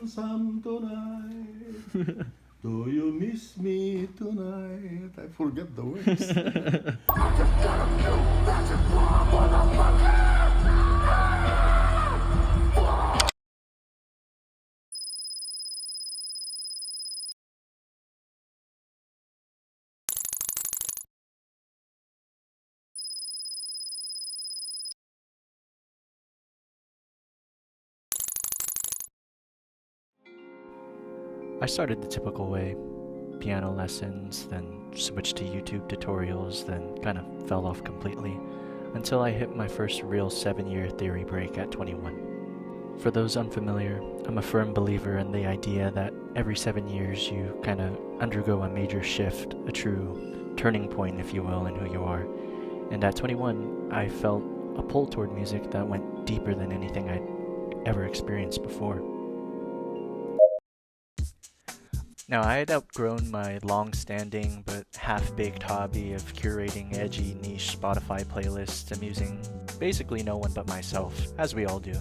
lonesome tonight? Do you miss me tonight? I forget the words. I started the typical way, piano lessons, then switched to YouTube tutorials, then kind of fell off completely, until I hit my first real 7-year theory break at 21. For those unfamiliar, I'm a firm believer in the idea that every 7 years you kind of undergo a major shift, a true turning point, if you will, in who you are. And at 21, I felt a pull toward music that went deeper than anything I'd ever experienced before. Now, I had outgrown my long-standing but half-baked hobby of curating edgy niche Spotify playlists amusing basically no one but myself, as we all do.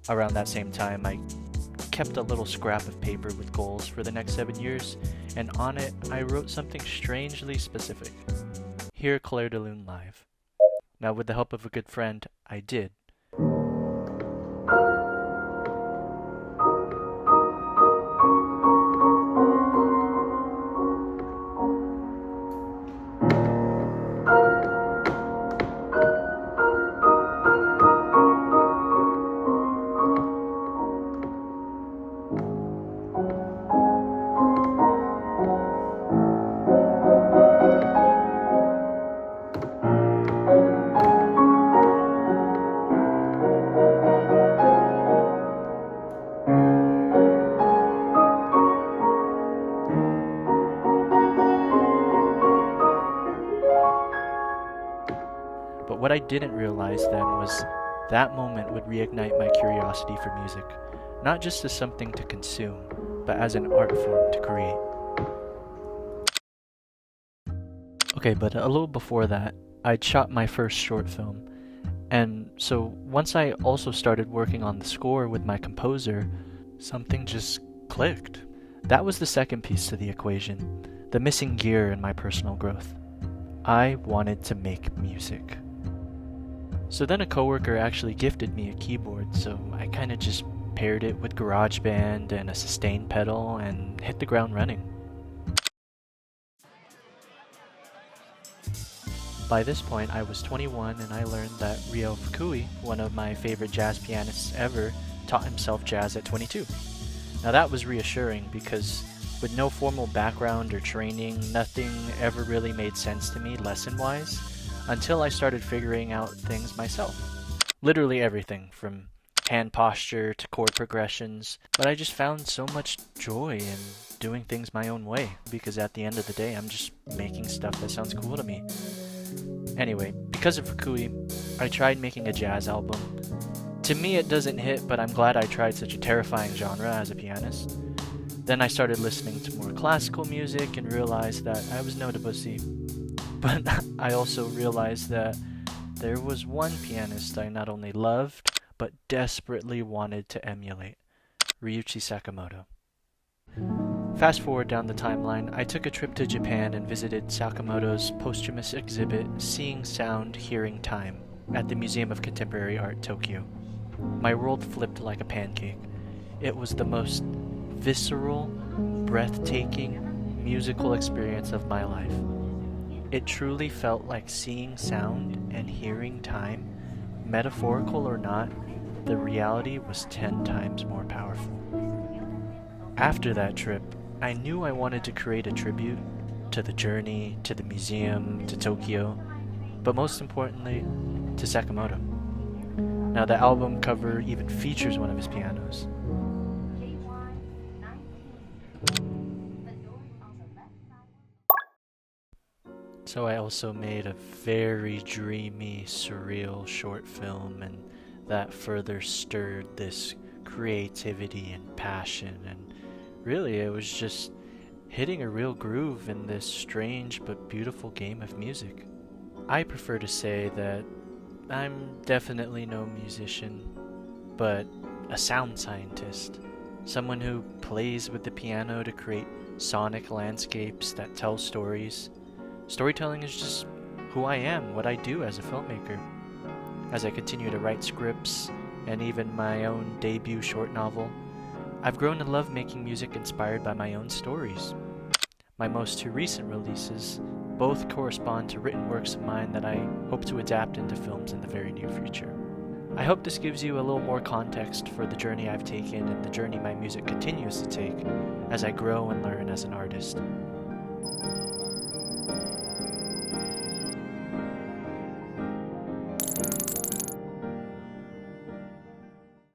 Around that same time, I kept a little scrap of paper with goals for the next 7 years, and on it, I wrote something strangely specific. Hear Clair de Lune live. Now, with the help of a good friend, I did. But what I didn't realize then was that moment would reignite my curiosity for music, not just as something to consume, but as an art form to create. Okay, but a little before that, I'd shot my first short film, and so once I also started working on the score with my composer, something just clicked. That was the second piece to the equation, the missing gear in my personal growth. I wanted to make music. So then a coworker actually gifted me a keyboard, so I kind of just paired it with GarageBand and a sustain pedal and hit the ground running. By this point, I was 21 and I learned that Ryo Fukui, one of my favorite jazz pianists ever, taught himself jazz at 22. Now that was reassuring because with no formal background or training, nothing ever really made sense to me lesson-wise until I started figuring out things myself. Literally everything, from hand posture to chord progressions, but I just found so much joy in doing things my own way because at the end of the day, I'm just making stuff that sounds cool to me. Anyway, because of Fukui, I tried making a jazz album. To me it doesn't hit, but I'm glad I tried such a terrifying genre as a pianist. Then I started listening to more classical music and realized that I was no Debussy. But I also realized that there was one pianist I not only loved, but desperately wanted to emulate, Ryuichi Sakamoto. Fast forward down the timeline, I took a trip to Japan and visited Sakamoto's posthumous exhibit, Seeing Sound, Hearing Time, at the Museum of Contemporary Art, Tokyo. My world flipped like a pancake. It was the most visceral, breathtaking, musical experience of my life. It truly felt like seeing sound and hearing time. Metaphorical or not, the reality was 10 times more powerful. After that trip, I knew I wanted to create a tribute to the journey, to the museum, to Tokyo, but most importantly, to Sakamoto. Now the album cover even features one of his pianos. So I also made a very dreamy, surreal short film, and that further stirred this creativity and passion, and really it was just hitting a real groove in this strange but beautiful game of music. I prefer to say that I'm definitely no musician, but a sound scientist. someone who plays with the piano to create sonic landscapes that tell stories. Storytelling is just who I am, what I do as a filmmaker. As I continue to write scripts and even my own debut short novel, I've grown to love making music inspired by my own stories. My most two recent releases both correspond to written works of mine that I hope to adapt into films in the very near future. I hope this gives you a little more context for the journey I've taken and the journey my music continues to take as I grow and learn as an artist.